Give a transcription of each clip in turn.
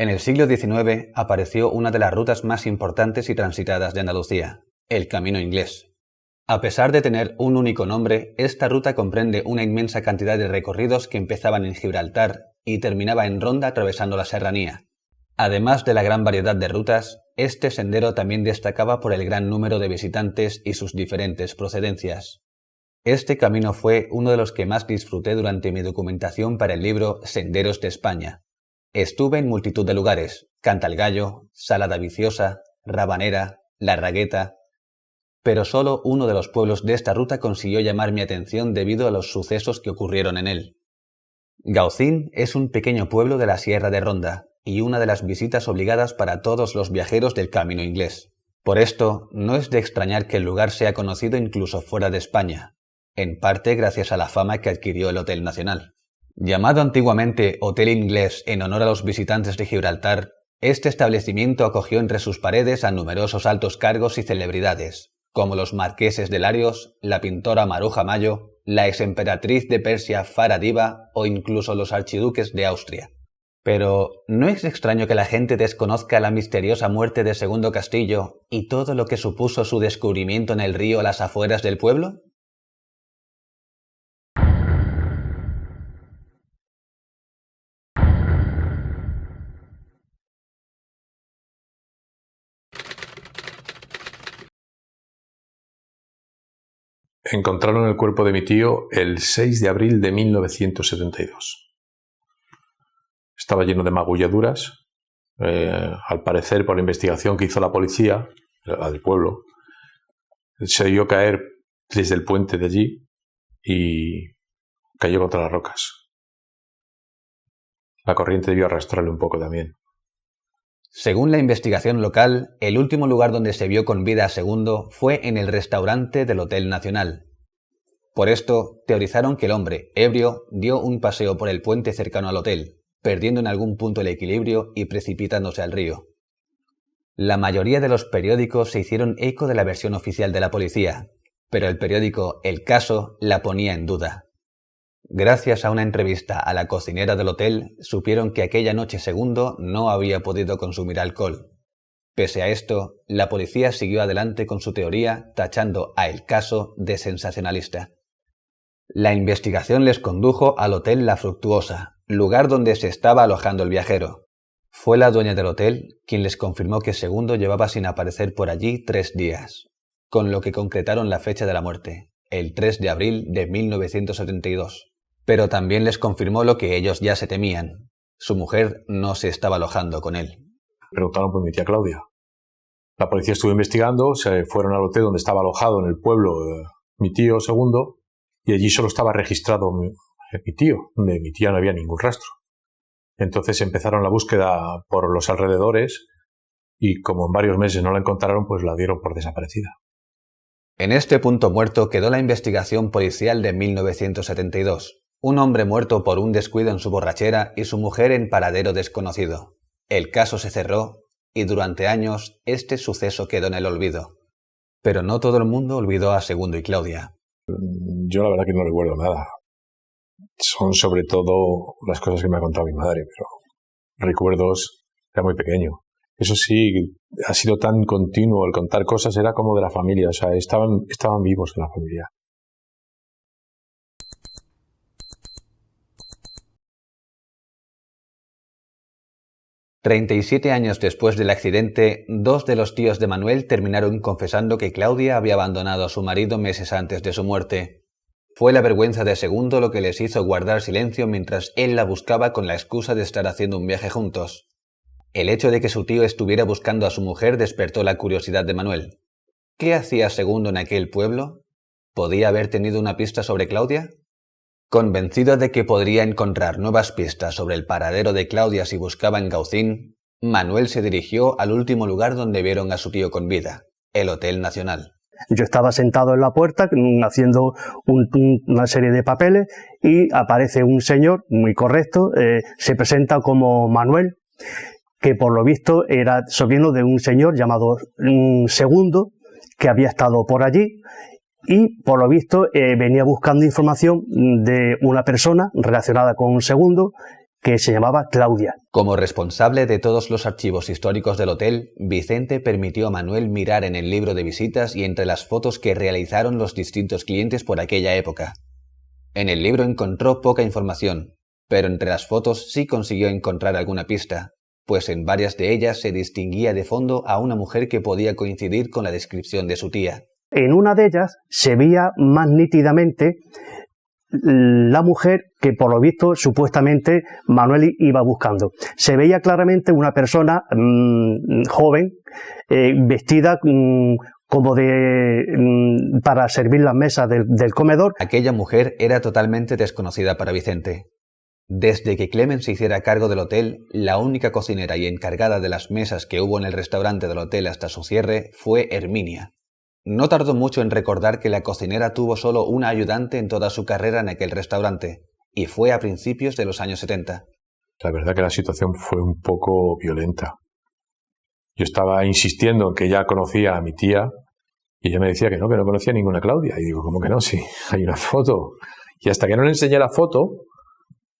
En el siglo XIX apareció una de las rutas más importantes y transitadas de Andalucía, el Camino Inglés. A pesar de tener un único nombre, esta ruta comprende una inmensa cantidad de recorridos que empezaban en Gibraltar y terminaba en Ronda atravesando la serranía. Además de la gran variedad de rutas, este sendero también destacaba por el gran número de visitantes y sus diferentes procedencias. Este camino fue uno de los que más disfruté durante mi documentación para el libro Senderos de España. Estuve en multitud de lugares: Cantalgallo, Salada Viciosa, Rabanera, La Ragueta, pero solo uno de los pueblos de esta ruta consiguió llamar mi atención debido a los sucesos que ocurrieron en él. Gaucín es un pequeño pueblo de la Sierra de Ronda y una de las visitas obligadas para todos los viajeros del Camino Inglés. Por esto, no es de extrañar que el lugar sea conocido incluso fuera de España, en parte gracias a la fama que adquirió el Hotel Nacional. Llamado antiguamente Hotel Inglés en honor a los visitantes de Gibraltar, este establecimiento acogió entre sus paredes a numerosos altos cargos y celebridades, como los marqueses de Larios, la pintora Maruja Mayo, la exemperatriz de Persia Farah Diva o incluso los archiduques de Austria. Pero, ¿no es extraño que la gente desconozca la misteriosa muerte de Segundo Castillo y todo lo que supuso su descubrimiento en el río a las afueras del pueblo? Encontraron el cuerpo de mi tío el 6 de abril de 1972. Estaba lleno de magulladuras. Al parecer, por la investigación que hizo la policía, la del pueblo, se vio caer desde el puente de allí y cayó contra las rocas. La corriente debió arrastrarle un poco también. Según la investigación local, el último lugar donde se vio con vida a Segundo fue en el restaurante del Hotel Nacional. Por esto, teorizaron que el hombre, ebrio, dio un paseo por el puente cercano al hotel, perdiendo en algún punto el equilibrio y precipitándose al río. La mayoría de los periódicos se hicieron eco de la versión oficial de la policía, pero el periódico El Caso la ponía en duda. Gracias a una entrevista a la cocinera del hotel, supieron que aquella noche Segundo no había podido consumir alcohol. Pese a esto, la policía siguió adelante con su teoría, tachando a El Caso de sensacionalista. La investigación les condujo al Hotel La Fructuosa, lugar donde se estaba alojando el viajero. Fue la dueña del hotel quien les confirmó que Segundo llevaba sin aparecer por allí 3 días, con lo que concretaron la fecha de la muerte, el 3 de abril de 1972. Pero también les confirmó lo que ellos ya se temían: su mujer no se estaba alojando con él. Preguntaron por mi tía Claudia. La policía estuvo investigando, se fueron al hotel donde estaba alojado en el pueblo mi tío Segundo, y allí solo estaba registrado mi tío. De mi tía no había ningún rastro. Entonces empezaron la búsqueda por los alrededores y como en varios meses no la encontraron, pues la dieron por desaparecida. En este punto muerto quedó la investigación policial de 1972. Un hombre muerto por un descuido en su borrachera y su mujer en paradero desconocido. El caso se cerró y durante años este suceso quedó en el olvido. Pero no todo el mundo olvidó a Segundo y Claudia. Yo la verdad que no recuerdo nada. Son sobre todo las cosas que me ha contado mi madre, pero recuerdos, era muy pequeño. Eso sí, ha sido tan continuo el contar cosas, era como de la familia, o sea, estaban vivos en la familia. «37 años después del accidente, 2 de los tíos de Manuel terminaron confesando que Claudia había abandonado a su marido meses antes de su muerte. Fue la vergüenza de Segundo lo que les hizo guardar silencio mientras él la buscaba con la excusa de estar haciendo un viaje juntos. El hecho de que su tío estuviera buscando a su mujer despertó la curiosidad de Manuel. ¿Qué hacía Segundo en aquel pueblo? ¿Podía haber tenido una pista sobre Claudia? Convencido de que podría encontrar nuevas pistas sobre el paradero de Claudia si buscaba en Gaucín, Manuel se dirigió al último lugar donde vieron a su tío con vida, el Hotel Nacional. Yo estaba sentado en la puerta haciendo una serie de papeles y aparece un señor muy correcto, se presenta como Manuel, que por lo visto era sobrino de un señor llamado Segundo, que había estado por allí. Y por lo visto venía buscando información de una persona relacionada con un Segundo que se llamaba Claudia. Como responsable de todos los archivos históricos del hotel, Vicente permitió a Manuel mirar en el libro de visitas y entre las fotos que realizaron los distintos clientes por aquella época. En el libro encontró poca información, pero entre las fotos sí consiguió encontrar alguna pista, pues en varias de ellas se distinguía de fondo a una mujer que podía coincidir con la descripción de su tía. En una de ellas se veía más nítidamente la mujer que por lo visto supuestamente Manuel iba buscando. Se veía claramente una persona joven, vestida como para servir las mesas del comedor. Aquella mujer era totalmente desconocida para Vicente. Desde que Clement se hiciera cargo del hotel, la única cocinera y encargada de las mesas que hubo en el restaurante del hotel hasta su cierre fue Herminia. No tardó mucho en recordar que la cocinera tuvo solo una ayudante en toda su carrera en aquel restaurante, y fue a principios de los años 70. La verdad que la situación fue un poco violenta. Yo estaba insistiendo en que ella conocía a mi tía, y ella me decía que no conocía ninguna Claudia. Y digo, ¿cómo que no? Sí, hay una foto. Y hasta que no le enseñé la foto,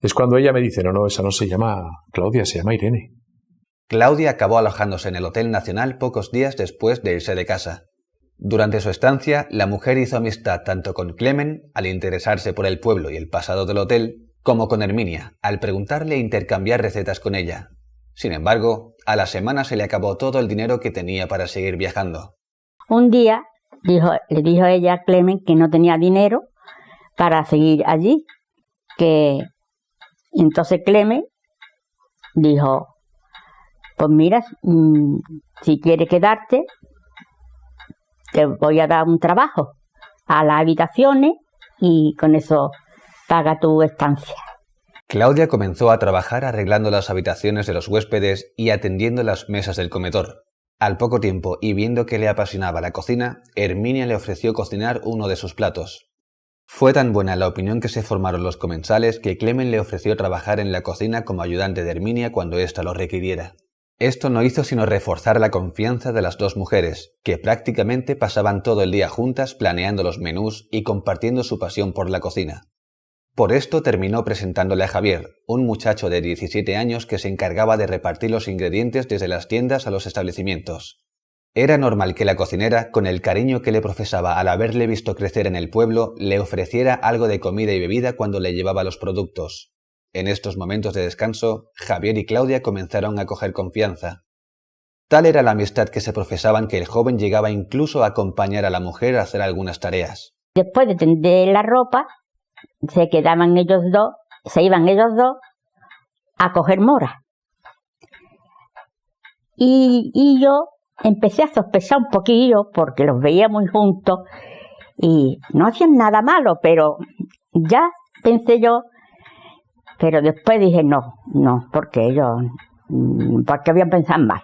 es cuando ella me dice, no, esa no se llama Claudia, se llama Irene. Claudia acabó alojándose en el Hotel Nacional pocos días después de irse de casa. Durante su estancia, la mujer hizo amistad tanto con Clement, al interesarse por el pueblo y el pasado del hotel, como con Herminia, al preguntarle e intercambiar recetas con ella. Sin embargo, a la semana se le acabó todo el dinero que tenía para seguir viajando. Un día le dijo ella a Clement que no tenía dinero para seguir allí, entonces Clement dijo, pues mira, si quieres quedarte, te voy a dar un trabajo a las habitaciones y con eso paga tu estancia. Claudia comenzó a trabajar arreglando las habitaciones de los huéspedes y atendiendo las mesas del comedor. Al poco tiempo, y viendo que le apasionaba la cocina, Herminia le ofreció cocinar uno de sus platos. Fue tan buena la opinión que se formaron los comensales que Clement le ofreció trabajar en la cocina como ayudante de Herminia cuando ésta lo requiriera. Esto no hizo sino reforzar la confianza de las dos mujeres, que prácticamente pasaban todo el día juntas planeando los menús y compartiendo su pasión por la cocina. Por esto terminó presentándole a Javier, un muchacho de 17 años que se encargaba de repartir los ingredientes desde las tiendas a los establecimientos. Era normal que la cocinera, con el cariño que le profesaba al haberle visto crecer en el pueblo, le ofreciera algo de comida y bebida cuando le llevaba los productos. En estos momentos de descanso, Javier y Claudia comenzaron a coger confianza. Tal era la amistad que se profesaban que el joven llegaba incluso a acompañar a la mujer a hacer algunas tareas. Después de tender la ropa, se iban ellos dos a coger mora. Y yo empecé a sospechar un poquillo porque los veía muy juntos y no hacían nada malo, pero ya pensé yo. Pero después dije, no, porque ellos, ¿para qué voy a pensar más?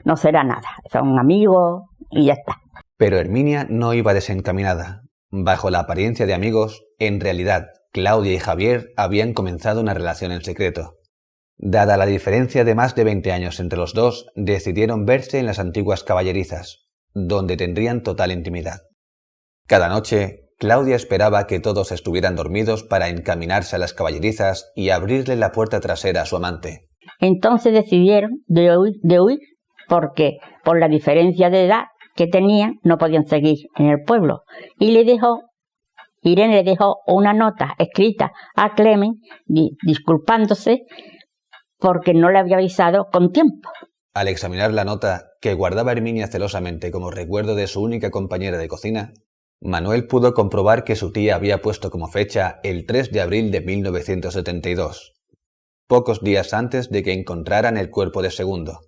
No será nada, son amigos y ya está. Pero Herminia no iba desencaminada. Bajo la apariencia de amigos, en realidad, Claudia y Javier habían comenzado una relación en secreto. Dada la diferencia de más de 20 años entre los dos, decidieron verse en las antiguas caballerizas, donde tendrían total intimidad. Cada noche, Claudia esperaba que todos estuvieran dormidos para encaminarse a las caballerizas y abrirle la puerta trasera a su amante. Entonces decidieron de huir porque por la diferencia de edad que tenían no podían seguir en el pueblo. Y Irene le dejó una nota escrita a Clement disculpándose porque no le había avisado con tiempo. Al examinar la nota que guardaba Herminia celosamente como recuerdo de su única compañera de cocina, Manuel pudo comprobar que su tía había puesto como fecha el 3 de abril de 1972, pocos días antes de que encontraran el cuerpo de Segundo.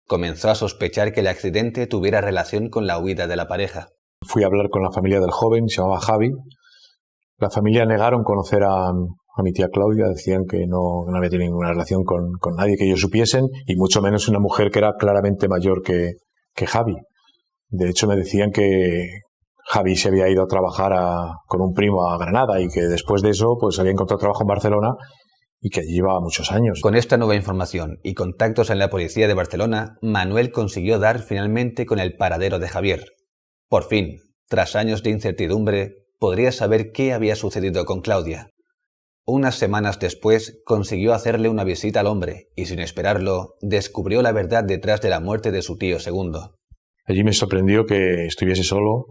Comenzó a sospechar que el accidente tuviera relación con la huida de la pareja. Fui a hablar con la familia del joven, se llamaba Javi. La familia negaron conocer a mi tía Claudia, decían que no había tenido ninguna relación con nadie que ellos supiesen, y mucho menos una mujer que era claramente mayor que Javi. De hecho, me decían que Javi se había ido a trabajar con un primo a Granada y que después de eso pues había encontrado trabajo en Barcelona y que allí llevaba muchos años. Con esta nueva información y contactos en la policía de Barcelona, Manuel consiguió dar finalmente con el paradero de Javier. Por fin, tras años de incertidumbre, podría saber qué había sucedido con Claudia. Unas semanas después consiguió hacerle una visita al hombre y, sin esperarlo, descubrió la verdad detrás de la muerte de su tío segundo. Allí me sorprendió que estuviese solo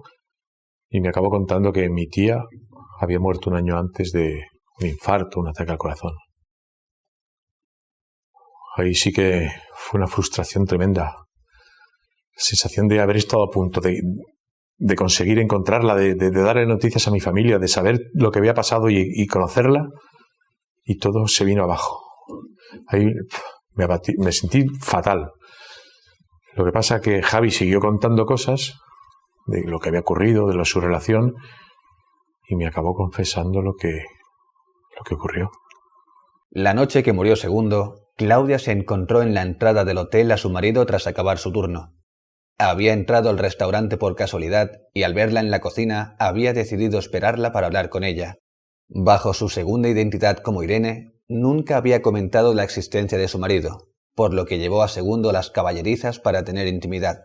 y me acabó contando que mi tía había muerto un año antes de un infarto, un ataque al corazón. Ahí sí que fue una frustración tremenda. La sensación de haber estado a punto de conseguir encontrarla, de darle noticias a mi familia, de saber lo que había pasado y conocerla, y todo se vino abajo. Ahí me sentí fatal. Lo que pasa es que Javi siguió contando cosas de lo que había ocurrido, de su relación, y me acabó confesando lo que ocurrió. La noche que murió segundo, Claudia se encontró en la entrada del hotel a su marido tras acabar su turno. Había entrado al restaurante por casualidad y al verla en la cocina había decidido esperarla para hablar con ella. Bajo su segunda identidad como Irene, nunca había comentado la existencia de su marido, por lo que llevó a segundo a las caballerizas para tener intimidad.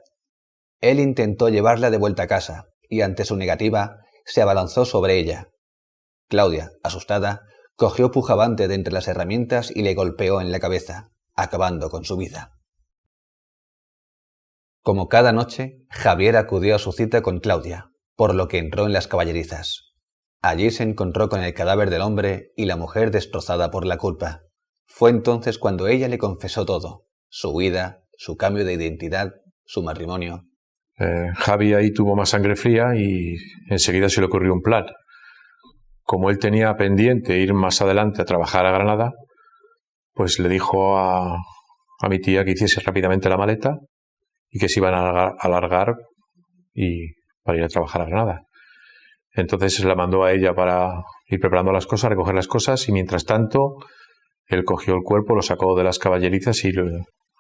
Él intentó llevarla de vuelta a casa y ante su negativa se abalanzó sobre ella. Claudia, asustada, cogió pujabante de entre las herramientas y le golpeó en la cabeza, acabando con su vida. Como cada noche, Javier acudió a su cita con Claudia, por lo que entró en las caballerizas. Allí se encontró con el cadáver del hombre y la mujer destrozada por la culpa. Fue entonces cuando ella le confesó todo: su huida, su cambio de identidad, su matrimonio. Javi ahí tuvo más sangre fría y enseguida se le ocurrió un plan. Como él tenía pendiente ir más adelante a trabajar a Granada, pues le dijo a mi tía que hiciese rápidamente la maleta y que se iban a alargar para ir a trabajar a Granada. Entonces la mandó a ella para ir preparando las cosas, recoger las cosas, y mientras tanto él cogió el cuerpo, lo sacó de las caballerizas y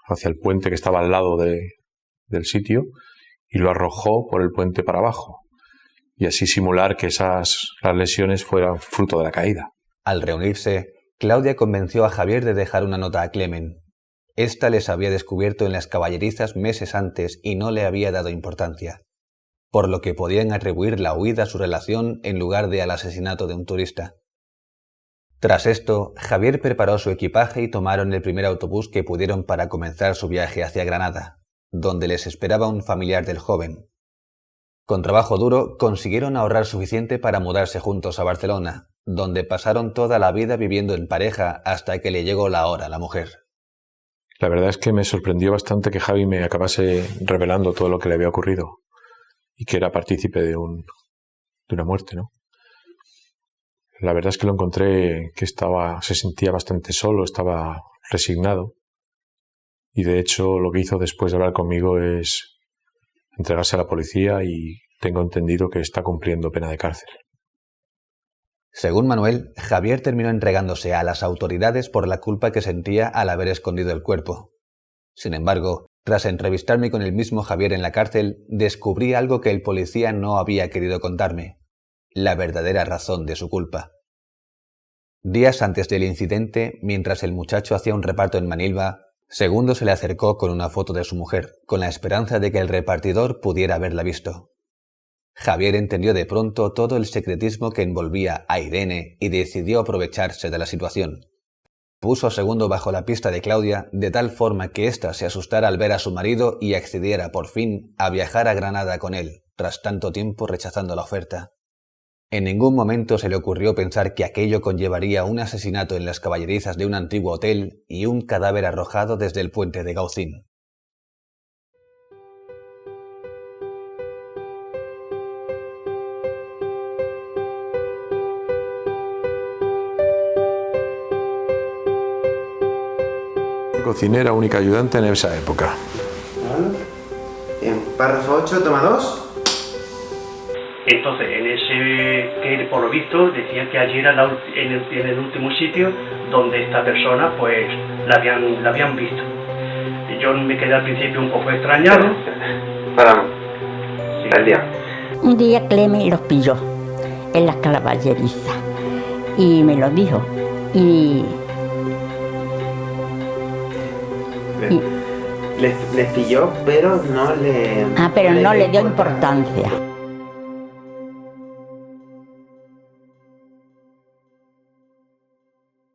hacia el puente que estaba al lado del sitio, y lo arrojó por el puente para abajo, y así simular que las lesiones fueran fruto de la caída. Al reunirse, Claudia convenció a Javier de dejar una nota a Clemen. Esta les había descubierto en las caballerizas meses antes y no le había dado importancia, por lo que podían atribuir la huida a su relación en lugar de al asesinato de un turista. Tras esto, Javier preparó su equipaje y tomaron el primer autobús que pudieron para comenzar su viaje hacia Granada, donde les esperaba un familiar del joven. Con trabajo duro consiguieron ahorrar suficiente para mudarse juntos a Barcelona, donde pasaron toda la vida viviendo en pareja hasta que le llegó la hora a la mujer. La verdad es que me sorprendió bastante que Javi me acabase revelando todo lo que le había ocurrido y que era partícipe de una muerte, ¿no? La verdad es que lo encontré que se sentía bastante solo, estaba resignado, y de hecho lo que hizo después de hablar conmigo es entregarse a la policía, y tengo entendido que está cumpliendo pena de cárcel. Según Manuel, Javier terminó entregándose a las autoridades por la culpa que sentía al haber escondido el cuerpo. Sin embargo, tras entrevistarme con el mismo Javier en la cárcel, descubrí algo que el policía no había querido contarme: la verdadera razón de su culpa. Días antes del incidente, mientras el muchacho hacía un reparto en Manilva, Segundo se le acercó con una foto de su mujer, con la esperanza de que el repartidor pudiera haberla visto. Javier entendió de pronto todo el secretismo que envolvía a Irene y decidió aprovecharse de la situación. Puso a Segundo bajo la pista de Claudia de tal forma que ésta se asustara al ver a su marido y accediera por fin a viajar a Granada con él, tras tanto tiempo rechazando la oferta. En ningún momento se le ocurrió pensar que aquello conllevaría un asesinato en las caballerizas de un antiguo hotel y un cadáver arrojado desde el puente de Gaucín. Cocinera, única ayudante en esa época. En párrafo 8, toma 2. Entonces, en ese que por lo visto decía que allí era en el último sitio donde esta persona pues la habían visto. Y yo me quedé al principio un poco extrañado. Paramos. Sí. El día. Un día Clemen los pilló en las caballerizas y me lo dijo. Les pilló, pero no le... Pero no le dio importancia.